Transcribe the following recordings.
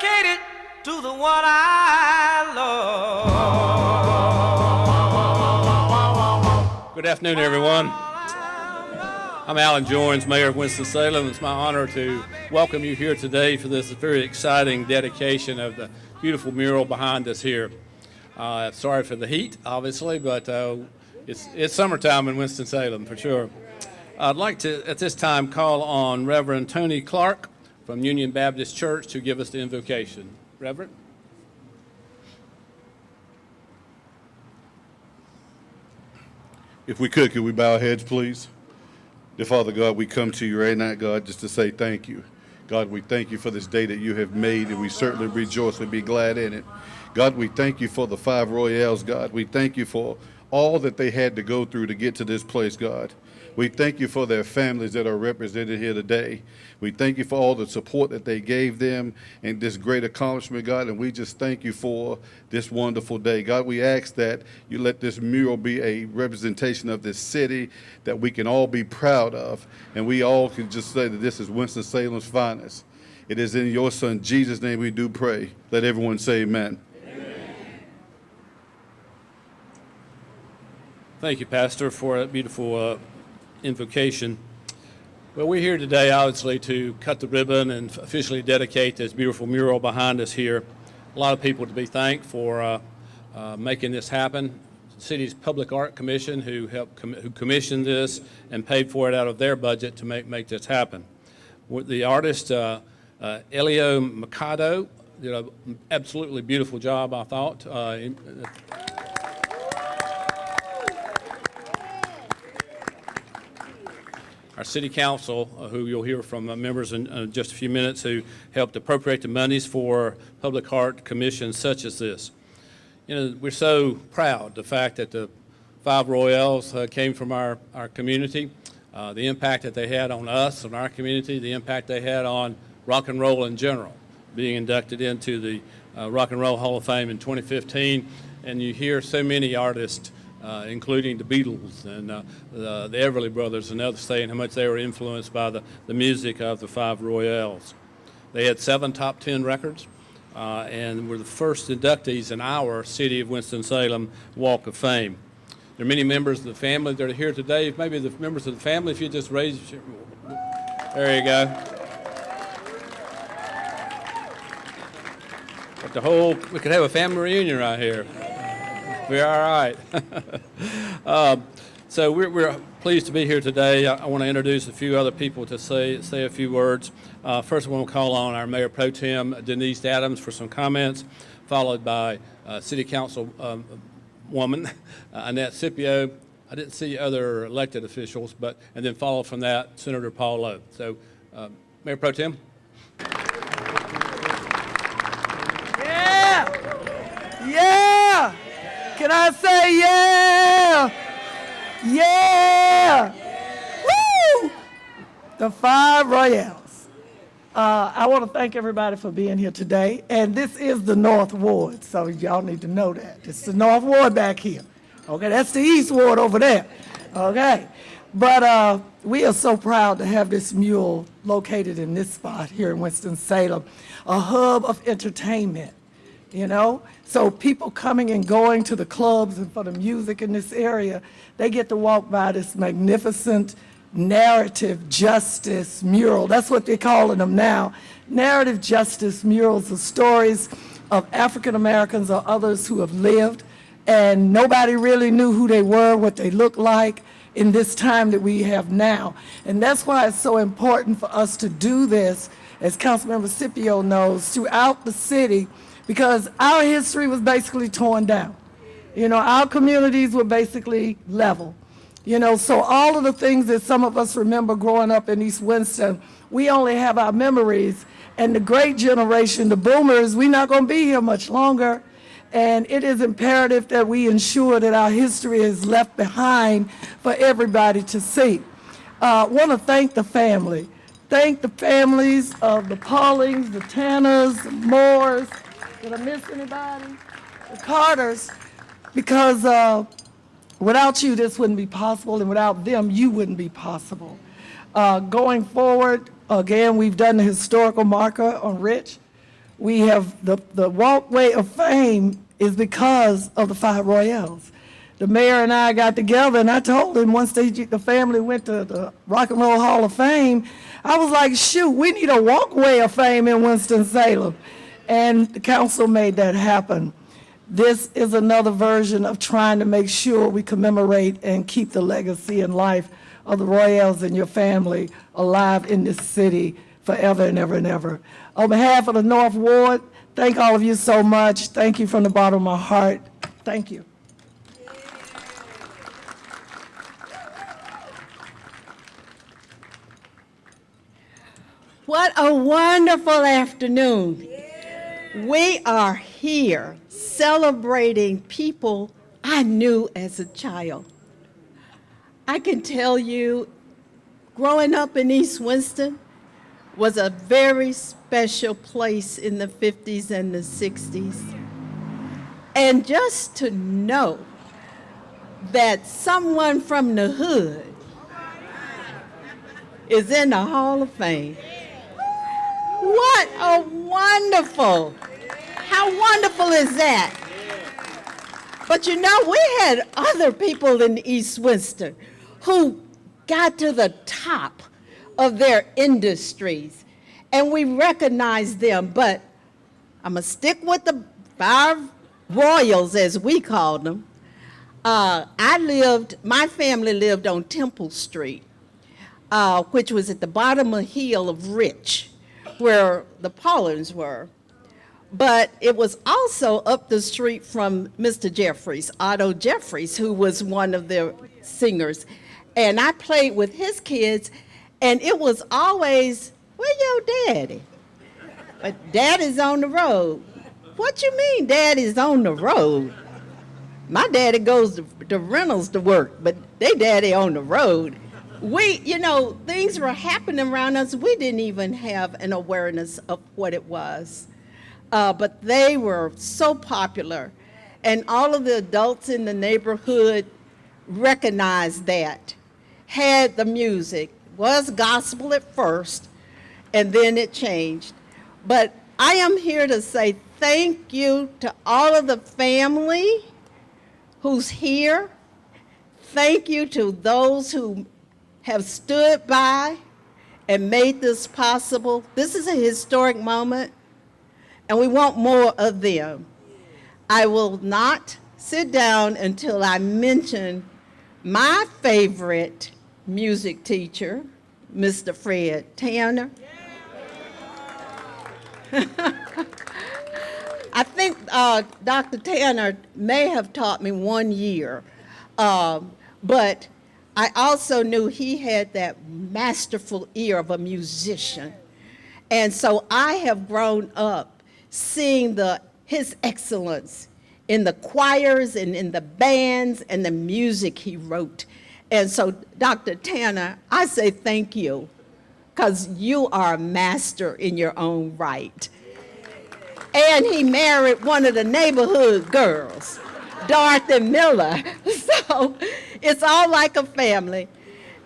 dedicated to the one I love. Good afternoon, everyone. I'm Alan Joines, Mayor of Winston-Salem. It's my honor to welcome you here today for this very exciting dedication of the beautiful mural behind us here. Sorry for the heat, obviously, but it's summertime in Winston-Salem for sure. I'd like to, at this time, call on Reverend Tony Clark from Union Baptist Church to give us the invocation. Reverend? If we could we bow our heads, please? Dear Father God, we come to you right now, God, just to say thank you. God, we thank you for this day that you have made, and we certainly rejoice and be glad in it. God, we thank you for the 5 Royales, God. We thank you for all that they had to go through to get to this place, God. We thank you for their families that are represented here today. We thank you for all the support that they gave them and this great accomplishment, God, and we just thank you for this wonderful day. God, we ask that you let this mural be a representation of this city that we can all be proud of, and we all can just say that this is Winston-Salem's finest. It is in your Son, Jesus' name, we do pray. Let everyone say amen. Thank you, Pastor, for a beautiful invocation. Well, we're here today, obviously, to cut the ribbon and officially dedicate this beautiful mural behind us here. A lot of people to be thanked for making this happen. The city's Public Art Commission, who commissioned this and paid for it out of their budget to make this happen. The artist, Elio Mercado, did an absolutely beautiful job, I thought. Our city council, who you'll hear from members in just a few minutes, who helped appropriate the monies for public art commissions such as this. You know, we're so proud the fact that the 5 Royales came from our community, the impact that they had on us and our community, the impact they had on rock and roll in general, being inducted into the Rock and Roll Hall of Fame in 2015, and you hear so many artists including the Beatles and the Everly Brothers and others saying how much they were influenced by the music of the 5 Royales. They had 7 top 10 records and were the first inductees in our City of Winston-Salem Walk of Fame. There are many members of the family that are here today. Maybe the members of the family, if you just raise your... There you go. But we could have a family reunion right here. We're all right. So we're pleased to be here today. I want to introduce a few other people to say a few words. First, I want to call on our Mayor Pro Tem, Denise Adams, for some comments, followed by City Council woman, Annette Scipio. I didn't see other elected officials, and then followed from that, Senator Paul Lowe. So, Mayor Pro Tem. Yeah! Can I say yeah? Yeah! Woo! The 5 Royales. I want to thank everybody for being here today. And this is the North Ward, so y'all need to know that. It's the North Ward back here. Okay, that's the East Ward over there. Okay. But we are so proud to have this mural located in this spot here in Winston-Salem, a hub of entertainment. You know, so people coming and going to the clubs and for the music in this area, they get to walk by this magnificent narrative justice mural. That's what they're calling them now. Narrative justice murals are stories of African Americans or others who have lived, and nobody really knew who they were, what they looked like in this time that we have now. And that's why it's so important for us to do this, as Councilmember Scipio knows, throughout the city, because our history was basically torn down. You know, our communities were basically level. You know, so all of the things that some of us remember growing up in East Winston, we only have our memories. And the great generation, the boomers, we're not going to be here much longer. And it is imperative that we ensure that our history is left behind for everybody to see. I want to thank the family. Thank the families of the Paulings, the Tanners, the Moores. Did I miss anybody? The Carters, because without you, this wouldn't be possible, and without them, you wouldn't be possible. Going forward, again, we've done the historical marker on Rich. we have the walkway of fame is because of the 5 Royales. The mayor and I got together, and I told him once the family went to the Rock and Roll Hall of Fame, I was like, shoot, we need a walkway of fame in Winston-Salem. And the council made that happen. This is another version of trying to make sure we commemorate and keep the legacy and life of the Royales and your family alive in this city forever and ever and ever. On behalf of the North Ward, thank all of you so much. Thank you from the bottom of my heart. Thank you. What a wonderful afternoon. We are here celebrating people I knew as a child. I can tell you, growing up in East Winston was a very special place in the 50s and the 60s. And just to know that someone from the hood is in the Hall of Fame. What a wonderful, how wonderful is that? But you know, we had other people in East Winston who got to the top of their industries, and we recognized them, but I'm gonna stick with the 5 Royals, as we called them. My family lived on Temple Street, which was at the bottom of the hill of Rich, where the Paulins were. But it was also up the street from Mr. Jeffries, Otto Jeffries, who was one of their singers. And I played with his kids, and it was always, where your daddy? But daddy's on the road. What you mean daddy's on the road? My daddy goes to Reynolds to work, but they daddy on the road. Things were happening around us. We didn't even have an awareness of what it was. But they were so popular. And all of the adults in the neighborhood recognized that, had the music, was gospel at first, and then it changed. But I am here to say thank you to all of the family who's here. Thank you to those who have stood by and made this possible. This is a historic moment, and we want more of them. I will not sit down until I mention my favorite music teacher, Mr. Fred Tanner. I think Dr. Tanner may have taught me 1 year, but I also knew he had that masterful ear of a musician. And so I have grown up seeing his excellence in the choirs and in the bands and the music he wrote. And so, Dr. Tanner, I say thank you, because you are a master in your own right. And he married one of the neighborhood girls, Dorothy Miller. So it's all like a family,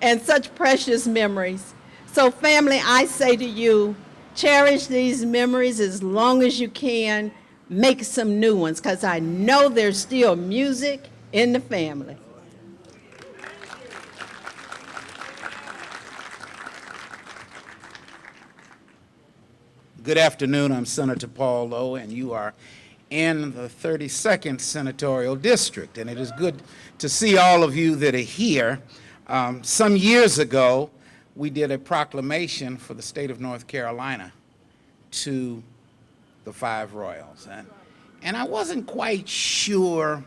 and such precious memories. So family, I say to you, cherish these memories as long as you can. Make some new ones, because I know there's still music in the family. Good afternoon. I'm Senator Paul Lowe, and you are in the 32nd Senatorial District. And it is good to see all of you that are here. Some years ago, we did a proclamation for the state of North Carolina to the 5 Royals. And I wasn't quite sure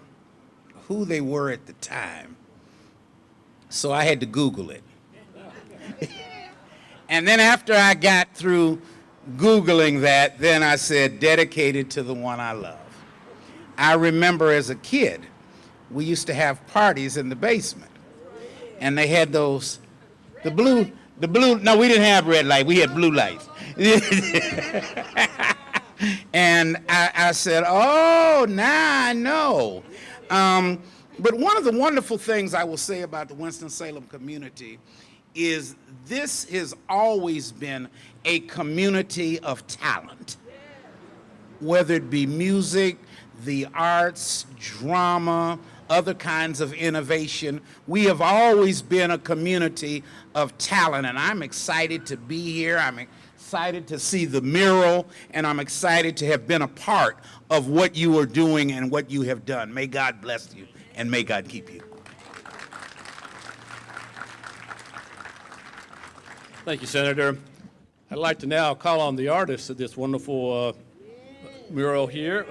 who they were at the time, so I had to Google it. And then after I got through Googling that, then I said, dedicated to the one I love. I remember as a kid, we used to have parties in the basement, and they had no, we didn't have red light, we had blue lights. And I said, oh, now I know. But one of the wonderful things I will say about the Winston-Salem community is this has always been a community of talent. whether it be music, the arts, drama, other kinds of innovation. We have always been a community of talent, and I'm excited to be here. I'm excited to see the mural, and I'm excited to have been a part of what you are doing and what you have done. May God bless you, and may God keep you. Thank you, Senator. I'd like to now call on the artist of this wonderful mural here,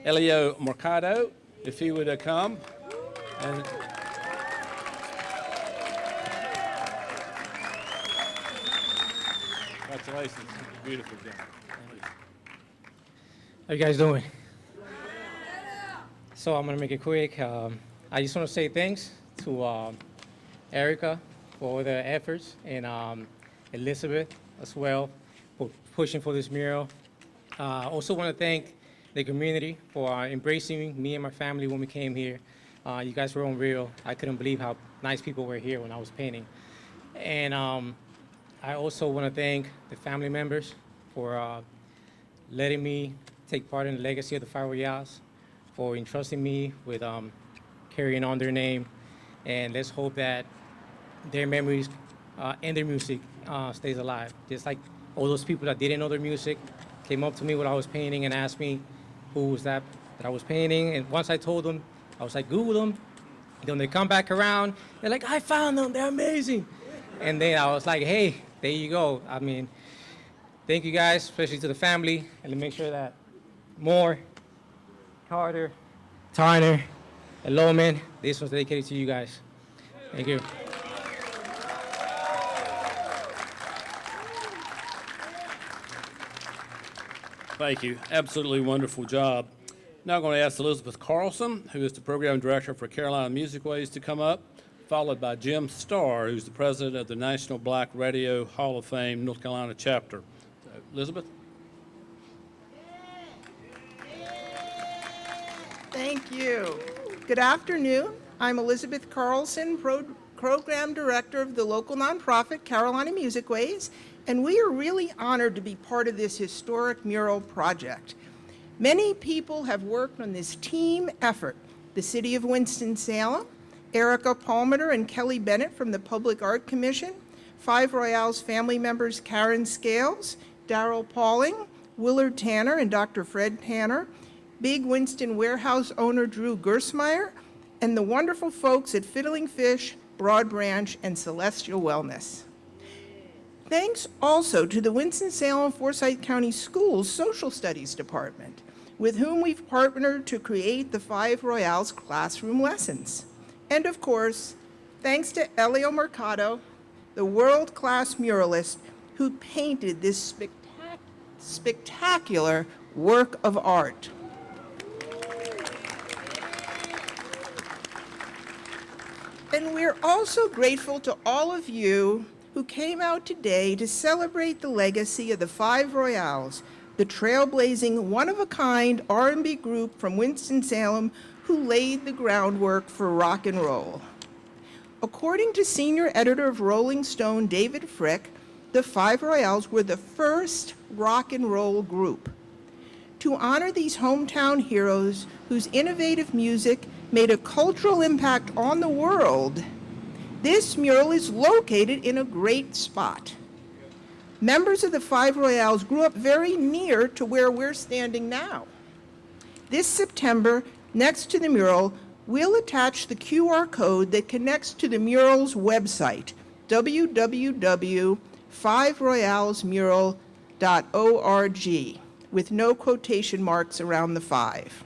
Elio Mercado, if he would come. And congratulations. Beautiful job. How you guys doing? So I'm gonna make it quick. I just want to say thanks to Erica for all the efforts, and Elizabeth as well for pushing for this mural. I also want to thank the community for embracing me and my family when we came here. You guys were unreal. I couldn't believe how nice people were here when I was painting. And I also want to thank the family members for letting me take part in the legacy of the Five Royales, for entrusting me with carrying on their name. And let's hope that their memories and their music stays alive. Just like all those people that didn't know their music came up to me when I was painting and asked me who was that I was painting. And once I told them, I was like, Google them. Then they come back around, they're like, I found them, they're amazing. And then I was like, hey, there you go. I mean, thank you guys, especially to the family, and to make sure that Moore, Carter, Tarner, and Loman, this was dedicated to you guys. Thank you. Thank you. Absolutely wonderful job. Now I'm going to ask Elizabeth Carlson, who is the program director for Carolina Musicways, to come up, followed by Jim Starr, who's the president of the National Black Radio Hall of Fame North Carolina chapter. Elizabeth? Thank you. Good afternoon. I'm Elizabeth Carlson, Program Director of the local nonprofit Carolina Musicways, and we are really honored to be part of this historic mural project. Many people have worked on this team effort. The City of Winston-Salem, Erica Palmer and Kelly Bennett from the Public Art Commission, Five Royales family members Karen Scales, Darrell Pauling, Willard Tanner and Dr. Fred Tanner, Big Winston Warehouse owner Drew Gersmeyer, and the wonderful folks at Fiddling Fish, Broad Branch, and Celestial Wellness. Thanks also to the Winston-Salem Forsyth County Schools Social Studies Department, with whom we've partnered to create the Five Royales classroom lessons. And of course, thanks to Elio Mercado, the world-class muralist who painted this spectacular work of art. And we're also grateful to all of you who came out today to celebrate the legacy of the Five Royales, the trailblazing, one-of-a-kind R&B group from Winston-Salem who laid the groundwork for rock and roll. According to senior editor of Rolling Stone, David Frick, the Five Royales were the first rock and roll group. To honor these hometown heroes whose innovative music made a cultural impact on the world, this mural is located in a great spot. Members of the Five Royales grew up very near to where we're standing now. This September, next to the mural, we'll attach the QR code that connects to the mural's website, www.fiveroyalesmural.org, with no quotation marks around the five.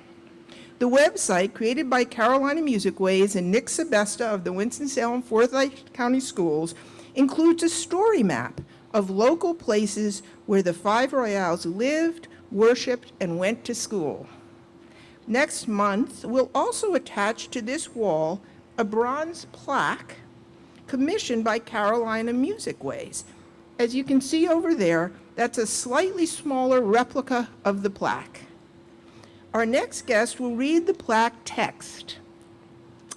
The website, created by Carolina Musicways and Nick Sebesta of the Winston-Salem Forsyth County Schools, includes a story map of local places where the Five Royales lived, worshiped, and went to school. Next month, we'll also attach to this wall a bronze plaque commissioned by Carolina Musicways. As you can see over there, that's a slightly smaller replica of the plaque. Our next guest will read the plaque text.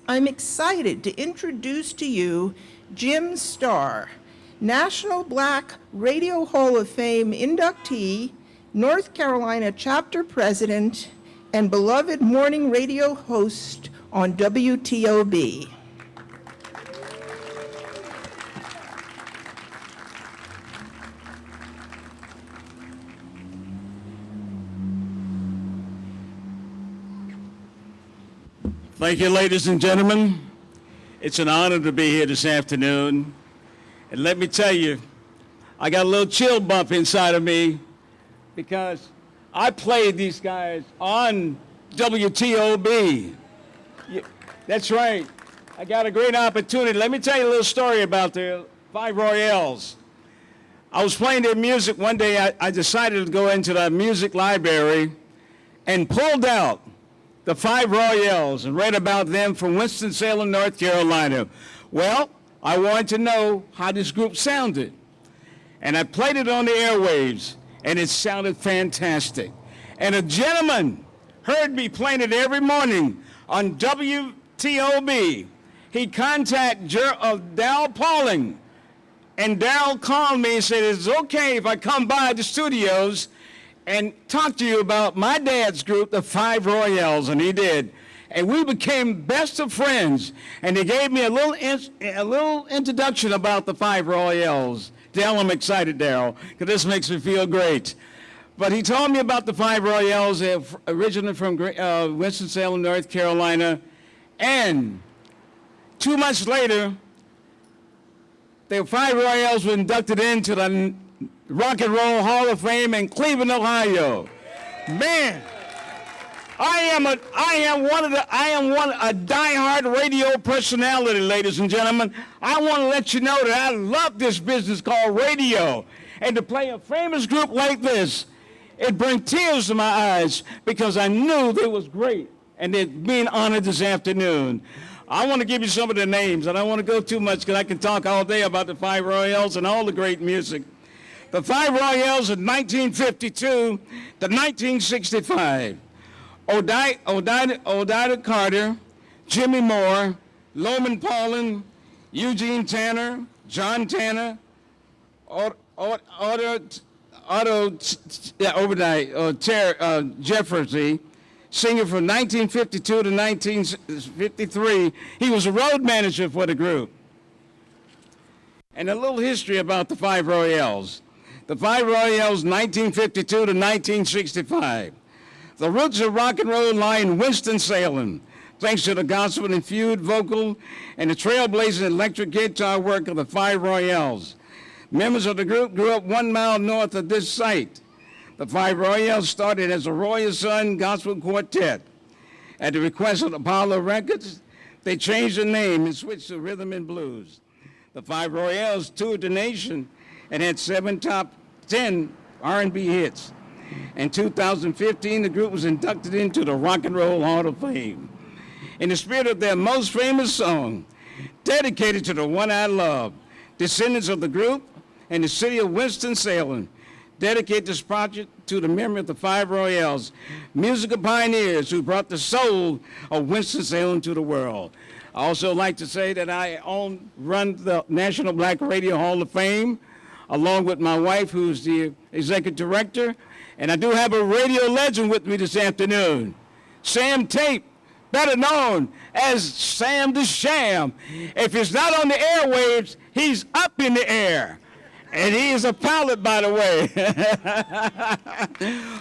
I'm excited to introduce to you Jim Starr, National Black Radio Hall of Fame inductee North Carolina chapter president, and beloved morning radio host on WTOB. Thank you, ladies and gentlemen. It's an honor to be here this afternoon. And let me tell you, I got a little chill bump inside of me because I played these guys on WTOB. That's right. I got a great opportunity. Let me tell you a little story about the Five Royales. I was playing their music one day. I decided to go into the music library and pulled out the Five Royales and read about them from Winston-Salem, North Carolina. Well, I wanted to know how this group sounded. And I played it on the airwaves, and it sounded fantastic. And a gentleman heard me playing it every morning on WTOB. He contacted Darryl Pauling, and Darryl called me and said, "Is it okay if I come by the studios and talk to you about my dad's group, the Five Royales?" And he did. And we became best of friends. And he gave me a little introduction about the Five Royales. Darryl, I'm excited, Darryl, because this makes me feel great. But he told me about the Five Royales, originally from Winston-Salem, North Carolina. And 2 months later, the Five Royales were inducted into the Rock and Roll Hall of Fame in Cleveland, Ohio. Man, I am a diehard radio personality, ladies and gentlemen. I want to let you know that I love this business called radio. And to play a famous group like this, it brings tears to my eyes because I knew they was great and they're being honored this afternoon. I want to give you some of the names. I don't want to go too much because I can talk all day about the Five Royales and all the great music. The Five Royales in 1952 to 1965. Oneida Carter, Jimmy Moore, Loman Paulin, Eugene Tanner, John Tanner, Jefferson, singer from 1952 to 1953. He was a road manager for the group. And a little history about the Five Royales. The Five Royales, 1952 to 1965. The roots of rock and roll lie in Winston-Salem, thanks to the gospel-infused vocal and the trailblazing electric guitar work of the Five Royales. Members of the group grew up 1 mile north of this site. The Five Royales started as a Royal Son gospel quartet. At the request of Apollo Records, they changed the name and switched to rhythm and blues. The Five Royales toured the nation and had 7 top 10 R&B hits. In 2015, the group was inducted into the Rock and Roll Hall of Fame. In the spirit of their most famous song, dedicated to the one I love, descendants of the group and the city of Winston-Salem dedicate this project to the memory of the Five Royales, musical pioneers who brought the soul of Winston-Salem to the world. I also like to say that I run the National Black Radio Hall of Fame, along with my wife, who's the executive director. And I do have a radio legend with me this afternoon, Sam Tate, better known as Sam the Sham. If he's not on the airwaves, he's up in the air. And he is a pilot, by the way.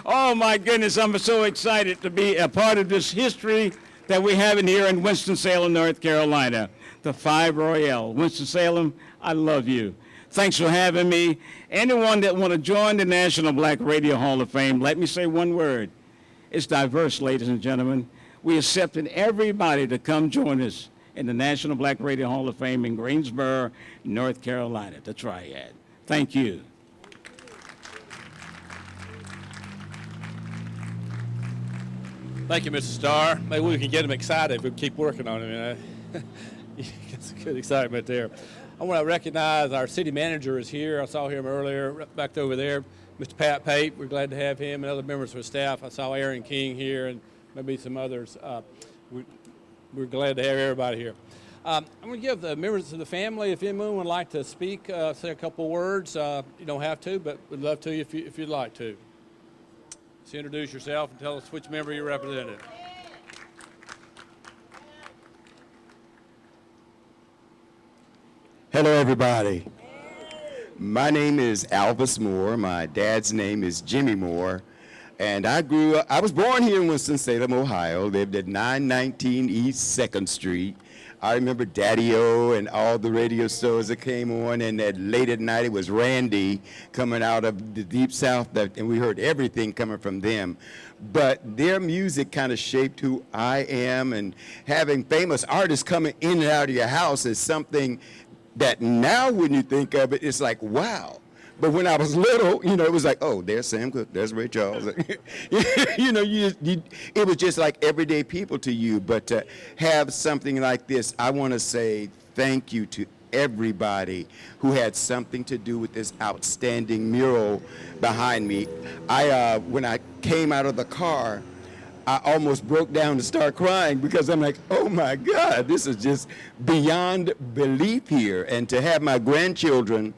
Oh, my goodness, I'm so excited to be a part of this history that we have in here in Winston-Salem, North Carolina. The Five Royale. Winston-Salem, I love you. Thanks for having me. Anyone that want to join the National Black Radio Hall of Fame, let me say one word. It's diverse, ladies and gentlemen. We accepting everybody to come join us in the National Black Radio Hall of Fame in Greensboro, North Carolina, the Triad. Thank you. Thank you, Mr. Starr. Maybe we can get him excited if we keep working on him, you know. It's good excitement there. I want to recognize our city manager is here. I saw him earlier, back over there, Mr. Pat Pate. We're glad to have him and other members of the staff. I saw Aaron King here and maybe some others. We're glad to have everybody here. I'm going to give the members of the family, if anyone would like to speak, say a couple words. You don't have to, but we'd love to if you'd like to. Just introduce yourself and tell us which member you represented. Hello, everybody. My name is Alvis Moore. My dad's name is Jimmy Moore. And I was born here in Winston-Salem, Ohio, lived at 919 East 2nd Street. I remember Daddy-O and all the radio shows that came on, and that late at night it was Randy coming out of the Deep South, and we heard everything coming from them. But their music kind of shaped who I am, and having famous artists coming in and out of your house is something that now when you think of it, it's like, wow. But when I was little, it was like, oh, there's Sam Cooke, there's Ray Charles. It was just like everyday people to you. But to have something like this, I want to say thank you to everybody who had something to do with this outstanding mural behind me. When I came out of the car, I almost broke down to start crying because I'm like, oh my God, this is just beyond belief here. And to have my grandchildren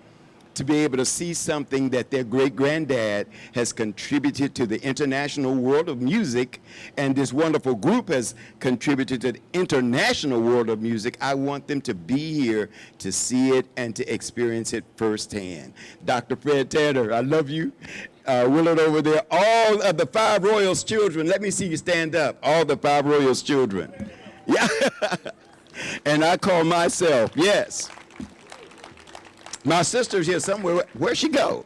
to be able to see something that their great-granddad has contributed to the international world of music, and this wonderful group has contributed to the international world of music, I want them to be here to see it and to experience it firsthand. Dr. Fred Tanner, I love you. Willard over there, all of the 5 Royals children, let me see you stand up, all the 5 Royals children. Yeah. And I call myself, yes. My sister's here somewhere. Where'd she go?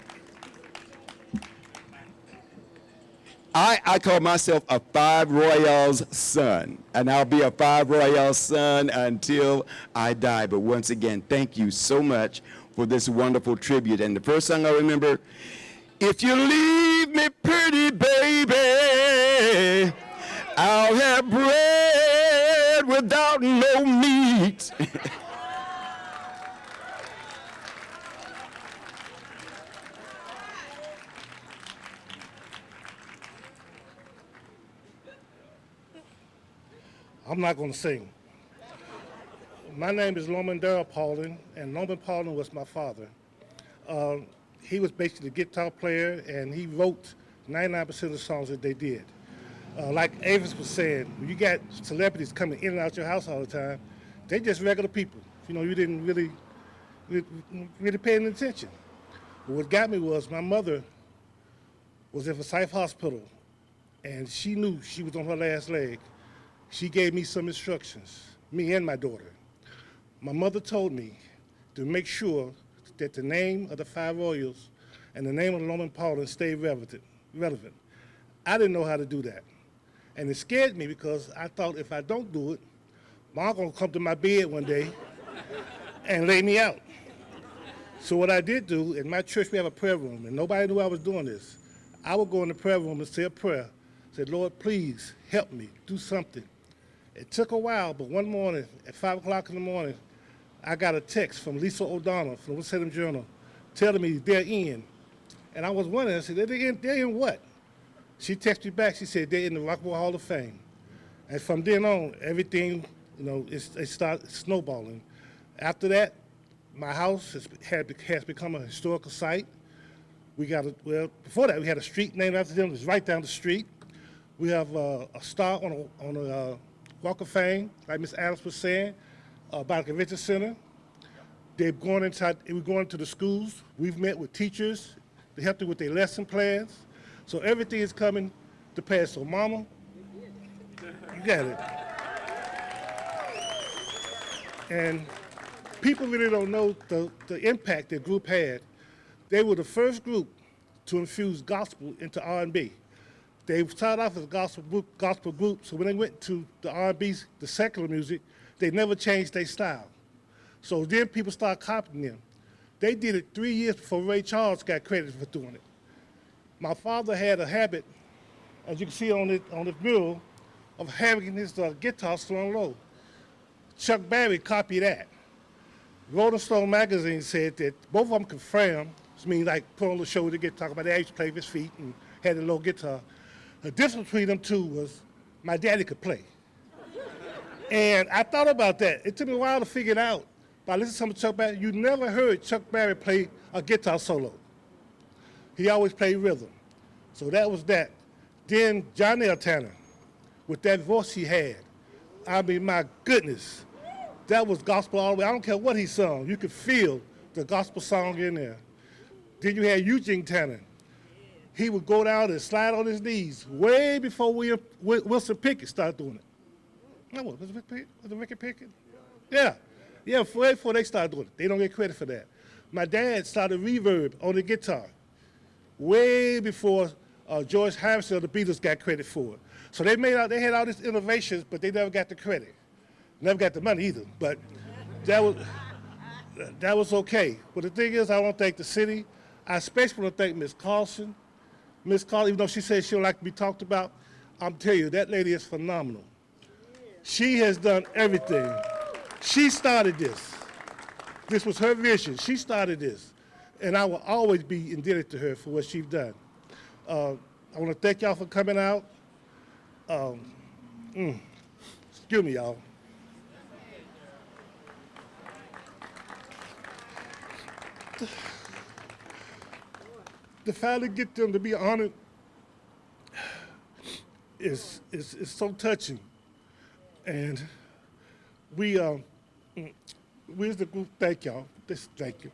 I call myself a 5 Royals son, and I'll be a 5 Royals son until I die. But once again, thank you so much for this wonderful tribute. And the first song I remember, if you leave me, pretty baby, I'll have bread without no meat. I'm not going to sing. My name is Norman Darrell Paulding, and Norman Paulding was my father. He was basically a guitar player, and he wrote 99% of the songs that they did. Like Avis was saying, when you got celebrities coming in and out your house all the time, they just regular people. You didn't really pay any attention. But what got me was my mother was at Forsyth Hospital, and she knew she was on her last leg. She gave me some instructions, me and my daughter. My mother told me to make sure that the name of the 5 Royals and the name of Norman Paulding stayed relevant. I didn't know how to do that. And it scared me because I thought if I don't do it, Mom gonna come to my bed one day and lay me out. So what I did do, in my church we have a prayer room, and nobody knew I was doing this. I would go in the prayer room and say a prayer, say, Lord, please help me, do something. It took a while, but one morning at 5 o'clock in the morning, I got a text from Lisa O'Donnell from the Winston-Salem Journal telling me they're in. And I was wondering, I said, they're in what? She texted me back, she said, they're in the Rock and Roll Hall of Fame. And from then on, everything, it started snowballing. After that, my house has become a historical site. Before that, we had a street named after them. It was right down the street. We have a star on a Walk of Fame, like Ms. Adams was saying, by the convention center. We're going into the schools. We've met with teachers to help them with their lesson plans. So everything is coming to pass. So Mama, you got it. And people really don't know the impact the group had. They were the first group to infuse gospel into R&B. They started off as a gospel group, so when they went to the R&B, the secular music, they never changed their style. So then people started copying them. They did it 3 years before Ray Charles got credited for doing it. My father had a habit, as you can see on the mural, of having his guitar slung low. Chuck Berry copied that. Rolling Stone magazine said that both of them confirmed, which means like put on the show to talk about they used to play with his feet and had a low guitar. The difference between them two was my daddy could play. And I thought about that. It took me a while to figure it out. But I listened to some of Chuck Berry. You never heard Chuck Berry play a guitar solo. He always played rhythm. So that was that. Then John L. Tanner, with that voice he had, I mean, my goodness, that was gospel all the way. I don't care what he sung. You could feel the gospel song in there. Then you had Eugene Tanner. He would go down and slide on his knees way before Wilson Pickett started doing it. No, was it Ricky Pickett? Yeah, way before they started doing it. They don't get credit for that. My dad started reverb on the guitar way before George Harrison of the Beatles got credit for it. So they had all these innovations, but they never got the credit. Never got the money either, but that was okay. But the thing is, I want to thank the city. I especially want to thank Ms. Carlson. Ms. Carlson, even though she says she don't like to be talked about, I'm telling you, that lady is phenomenal. She has done everything. She started this. This was her vision. She started this. And I will always be indebted to her for what she's done. I want to thank y'all for coming out. Excuse me, y'all. To finally get them to be honored is so touching. And we as the group, thank y'all. Thank you.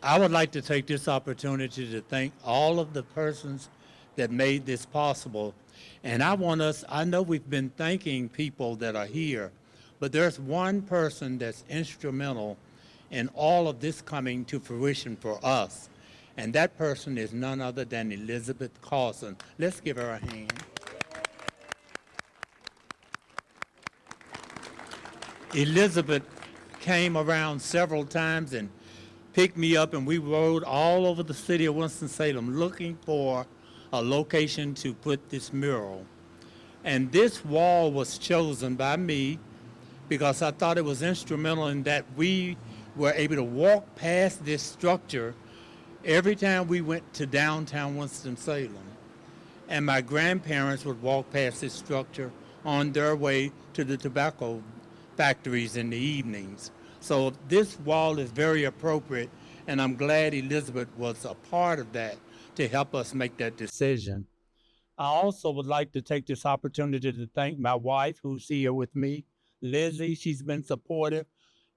I would like to take this opportunity to thank all of the persons that made this possible. And I know we've been thanking people that are here, but there's one person that's instrumental in all of this coming to fruition for us. And that person is none other than Elizabeth Carlson. Let's give her a hand. Elizabeth came around several times and picked me up, and we rode all over the city of Winston-Salem looking for a location to put this mural. And this wall was chosen by me because I thought it was instrumental in that we were able to walk past this structure every time we went to downtown Winston-Salem. And my grandparents would walk past this structure on their way to the tobacco factories in the evenings. So this wall is very appropriate, and I'm glad Elizabeth was a part of that to help us make that decision. I also would like to take this opportunity to thank my wife, who's here with me, Lizzie. She's been supportive.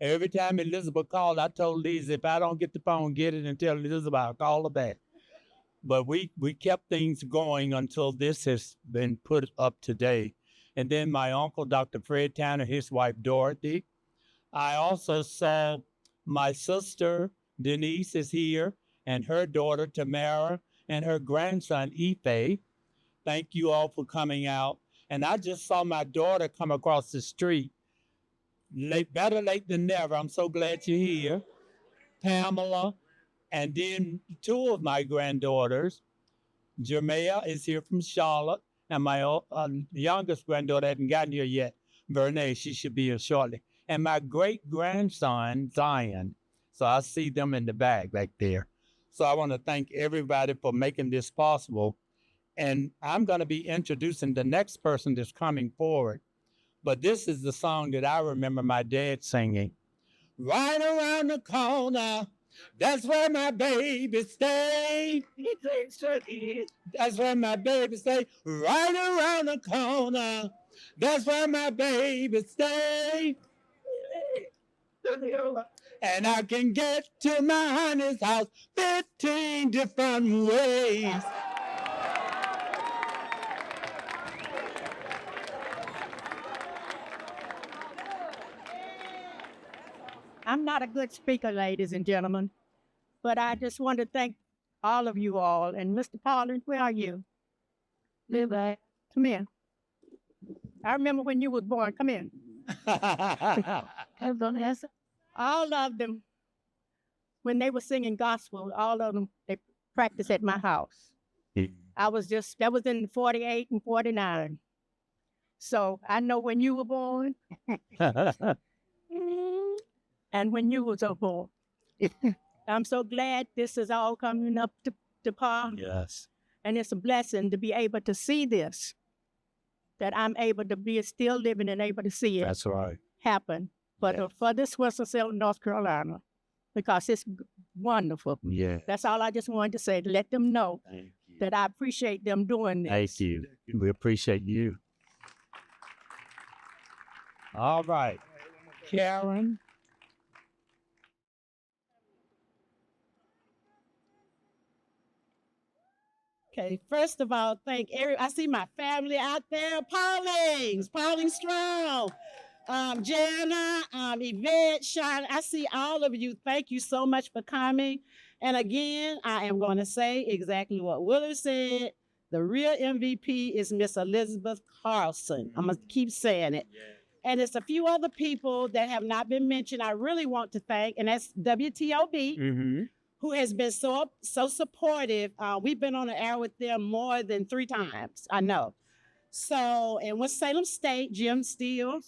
Every time Elizabeth called, I told Lizzie, if I don't get the phone, get it and tell Elizabeth I'll call her back. But we kept things going until this has been put up today. And then my uncle, Dr. Fred Tanner, his wife, Dorothy. I also saw my sister, Denise, is here, and her daughter, Tamara, and her grandson, Ife. Thank you all for coming out. And I just saw my daughter come across the street. Better late than never. I'm so glad you're here. Pamela, and then two of my granddaughters. Jermea is here from Charlotte, and my youngest granddaughter hasn't gotten here yet. Vernay, she should be here shortly. And my great-grandson, Zion. So I see them in the back there. So I want to thank everybody for making this possible. And I'm going to be introducing the next person that's coming forward. But this is the song that I remember my dad singing. Right around the corner, that's where my baby stayed. That's where my baby stayed. Right around the corner, that's where my baby stayed. And I can get to my honey's house 15 different ways. I'm not a good speaker, ladies and gentlemen, but I just want to thank all of you all. And Mr. Pollard, where are you? Come here. I remember when you was born. Come in. All of them, when they were singing gospel, all of them, they practiced at my house. That was in 48 and 49. So I know when you were born. And when you was born. I'm so glad this is all coming up to par. Yes. And it's a blessing to be able to see this, that I'm able to be still living and able to see it That's right. happen. for this Winston-Salem, North Carolina, because it's wonderful. Yeah. That's all I just wanted to say, to let them know that I appreciate them doing this. Thank you. We appreciate you. All right. Karen. Okay, first of all, I see my family out there, Pauline Strong, Jana, Yvette, Sean, I see all of you. Thank you so much for coming. And again, I am going to say exactly what Willard said. The real MVP is Miss Elizabeth Carlson. I'm going to keep saying it. And it's a few other people that have not been mentioned I really want to thank, and that's WTOB. Who has been so supportive. We've been on the air with them more than 3 times, I know. So, and Winston-Salem State, Jim Steele.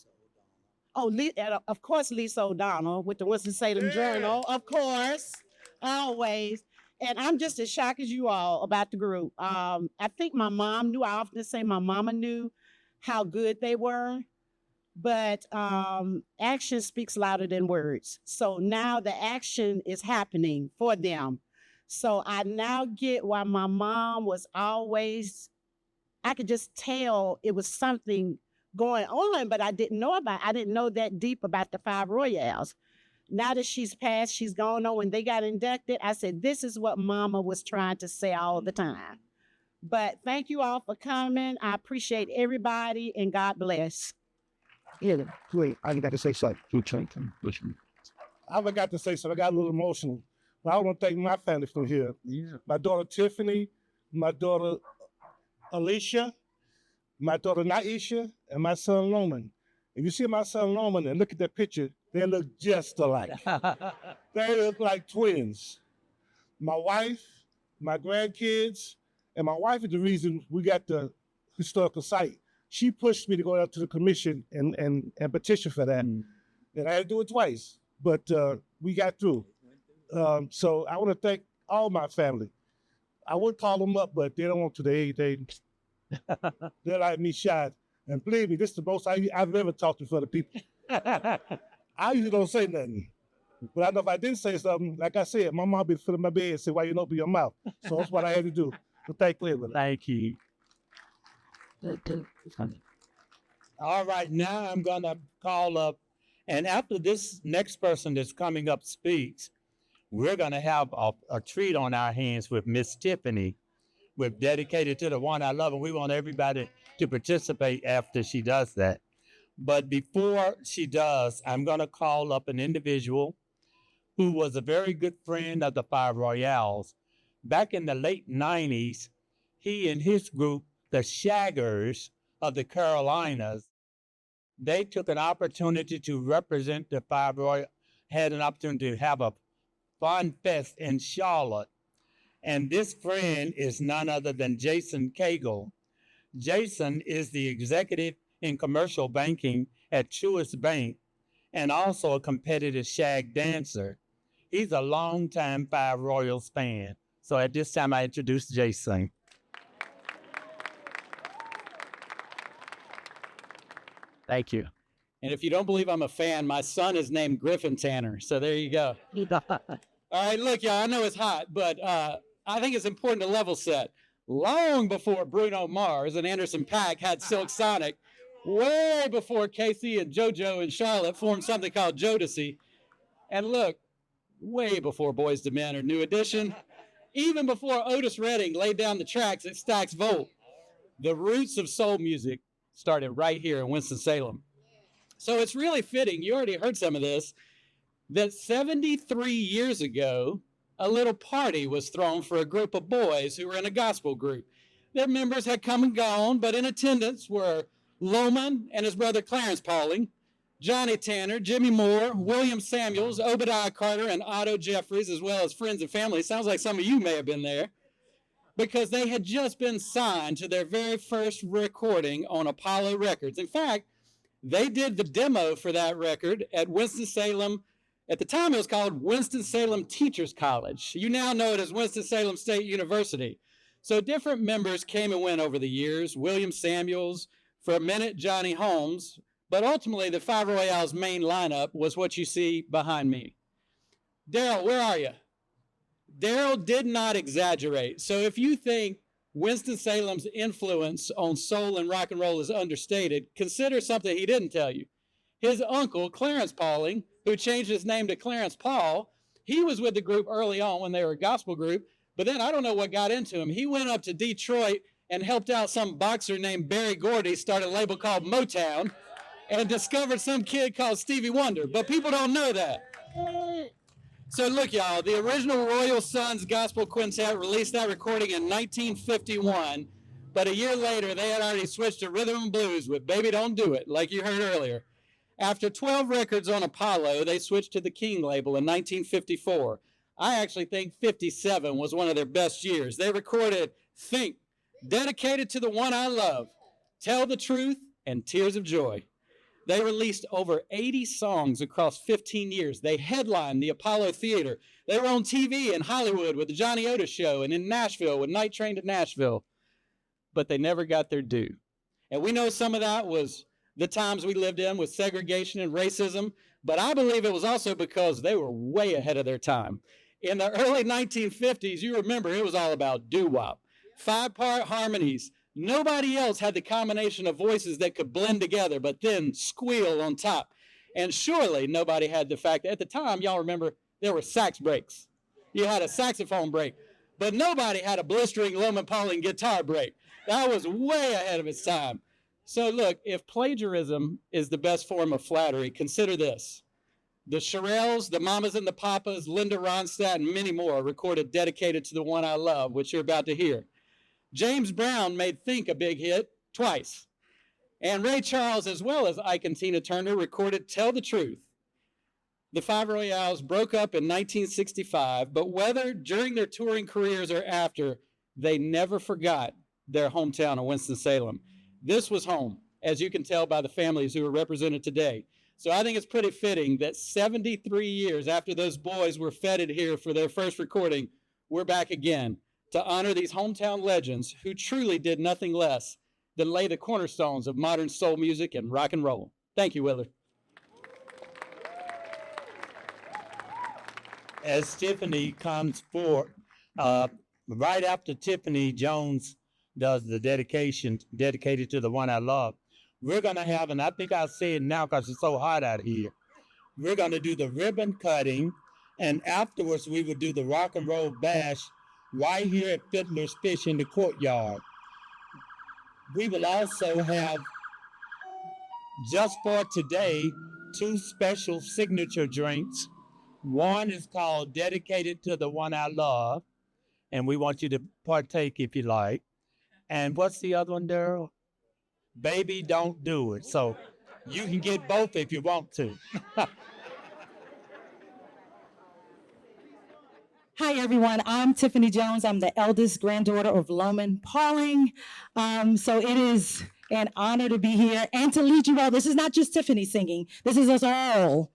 Oh, of course, Lisa O'Donnell with the Winston-Salem Journal, of course, always. And I'm just as shocked as you all about the group. I think my mom knew, I often say my mama knew how good they were. But action speaks louder than words. So now the action is happening for them. So I now get why my mom was always, I could just tell it was something going on, but I didn't know that deep about the 5 Royales. Now that she's passed, she's gone on, when they got inducted, I said, this is what mama was trying to say all the time. But thank you all for coming. I appreciate everybody, and God bless. Yeah, wait, I got to say something. I forgot to say something. I got a little emotional. But I want to thank my family from here. Yeah. My daughter Tiffany, my daughter Alicia, my daughter Naisha, and my son Loman. If you see my son Loman and look at that picture, they look just alike. They look like twins. My wife, my grandkids, and my wife is the reason we got the historical site. She pushed me to go out to the commission and petition for that. And I had to do it twice, but we got through. So I want to thank all my family. I would call them up, but they don't want to. They're like me shy. And believe me, this is the most I've ever talked to for the people. I usually don't say nothing. But I know if I didn't say something, like I said, my mom be filling my bed and say, why you don't open your mouth? So that's what I had to do. So thank you. Thank you. All right, now I'm going to call up, and after this next person that's coming up speaks, we're going to have a treat on our hands with Miss Tiffany. We're dedicated to the one I love, and we want everybody to participate after she does that. But before she does, I'm going to call up an individual who was a very good friend of the 5 Royales. Back in the late 90s, he and his group, the Shaggers of the Carolinas, they took an opportunity to represent the 5 Royals, had an opportunity to have a fun fest in Charlotte. And this friend is none other than Jason Cagle. Jason is the executive in commercial banking at Truist Bank and also a competitive shag dancer. He's a longtime 5 Royals fan. So at this time, I introduce Jason. Thank you. And if you don't believe I'm a fan, my son is named Griffin Tanner. So there you go. All right, look, y'all, I know it's hot, but I think it's important to level set. Long before Bruno Mars and Anderson .Paak had Silk Sonic, way before Casey and JoJo and Charlotte formed something called Jodeci, and look, way before Boyz II Men or New Edition, even before Otis Redding laid down the tracks at Stax Volt, the roots of soul music started right here in Winston-Salem. So it's really fitting, you already heard some of this, that 73 years ago, a little party was thrown for a group of boys who were in a gospel group. Their members had come and gone, but in attendance were Loman and his brother Clarence Pauling, Johnny Tanner, Jimmy Moore, William Samuels, Obadiah Carter, and Otto Jeffries, as well as friends and family. Sounds like some of you may have been there, because they had just been signed to their very first recording on Apollo Records. In fact, they did the demo for that record at Winston-Salem. At the time, it was called Winston-Salem Teachers College. You now know it as Winston-Salem State University. So different members came and went over the years. William Samuels, for a minute, Johnny Holmes, But ultimately, the Five Royales main lineup was what you see behind me. Daryl, where are you? Daryl did not exaggerate. So if you think Winston-Salem's influence on soul and rock and roll is understated, consider something he didn't tell you. His uncle, Clarence Pauling, who changed his name to Clarence Paul, he was with the group early on when they were a gospel group, but then I don't know what got into him. He went up to Detroit and helped out some boxer named Barry Gordy start a label called Motown and discovered some kid called Stevie Wonder, but people don't know that. So look, y'all, the original Royal Sons Gospel Quintet released that recording in 1951, but a year later, they had already switched to rhythm and blues with Baby Don't Do It, like you heard earlier. After 12 records on Apollo, they switched to the King label in 1954. I actually think 57 was one of their best years. They recorded Think, Dedicated to the One I Love, Tell the Truth, and Tears of Joy. They released over 80 songs across 15 years. They headlined the Apollo Theater. They were on TV in Hollywood with the Johnny Otis Show and in Nashville with Night Train to Nashville. But they never got their due. And we know some of that was the times we lived in with segregation and racism, but I believe it was also because they were way ahead of their time. In the early 1950s, you remember it was all about doo-wop, 5-part harmonies. Nobody else had the combination of voices that could blend together, but then squeal on top. And surely nobody had the fact that at the time, y'all remember, there were sax breaks. You had a saxophone break, but nobody had a blistering Loman Pauling guitar break. That was way ahead of its time. So look, if plagiarism is the best form of flattery, consider this. The Shirelles, the Mamas and the Papas, Linda Ronstadt, and many more recorded Dedicated to the One I Love, which you're about to hear. James Brown made Think a big hit twice. And Ray Charles, as well as Ike and Tina Turner, recorded Tell the Truth. The Five Royales broke up in 1965, but whether during their touring careers or after, they never forgot their hometown of Winston-Salem. This was home, as you can tell by the families who are represented today. So I think it's pretty fitting that 73 years after those boys were feted here for their first recording, we're back again to honor these hometown legends who truly did nothing less than lay the cornerstones of modern soul music and rock and roll. Thank you, Willard. As Tiffany comes forward, right after Tiffany Jones does the dedication, Dedicated to the One I Love, we're going to have, and I think I'll say it now because it's so hot out here, we're going to do the ribbon cutting, and afterwards we will do the rock and roll bash right here at Fiddler's Fish in the courtyard. We will also have, just for today, 2 special signature drinks. One is called Dedicated to the One I Love, and we want you to partake if you like. And what's the other one, Daryl? Baby Don't Do It. So you can get both if you want to. Hi, everyone. I'm Tiffany Jones. I'm the eldest granddaughter of Loman Pauling. So it is an honor to be here and to lead you all. This is not just Tiffany singing. This is us all.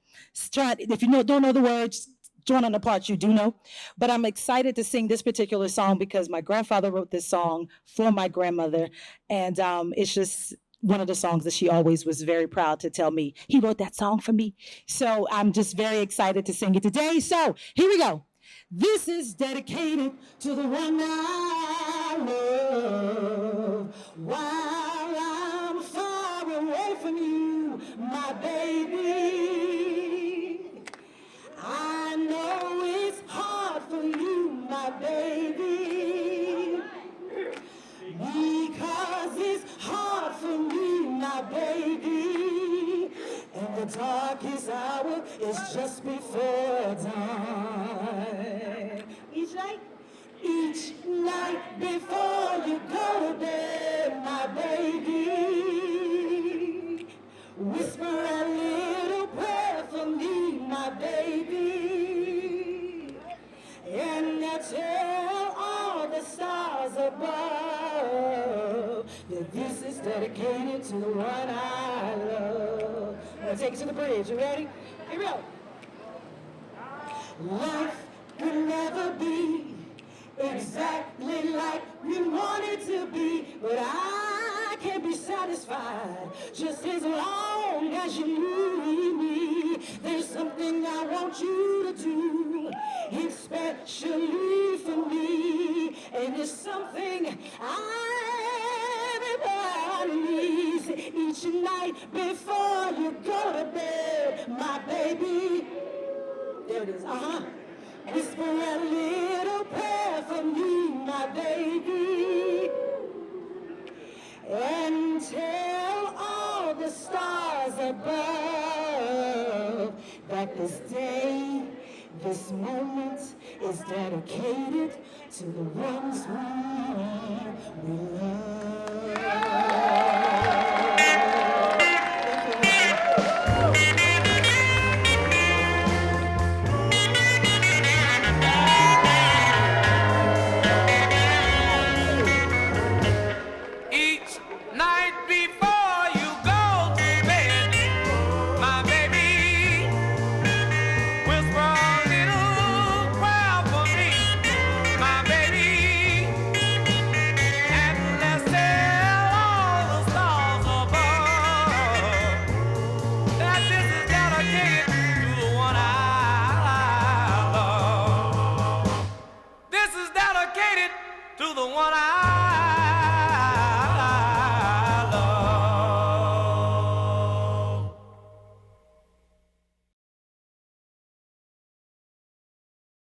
If you don't know the words, join on the parts you do know. But I'm excited to sing this particular song because my grandfather wrote this song for my grandmother. And it's just one of the songs that she always was very proud to tell me. He wrote that song for me. So I'm just very excited to sing it today. So here we go. This is dedicated to the one I love. While I'm far away from you, my baby, I know it's hard for you, my baby, because it's hard for me, my baby, and the darkest hour is just before dawn. Each night before you go to bed, my baby, whisper a little prayer for me, my baby, and I tell all the stars above that this is dedicated to the one I love. I'm gonna take it to the bridge. You ready? Here we go. Life will never be exactly like we want it to be, but I can't be satisfied just as long as you leave me, there's something I want you to do. It's specially for me, and it's something everybody needs each night before you go to bed, my baby. There it is, whisper a little prayer for me, my baby. And tell all the stars above that this day, this moment is dedicated to the ones we love.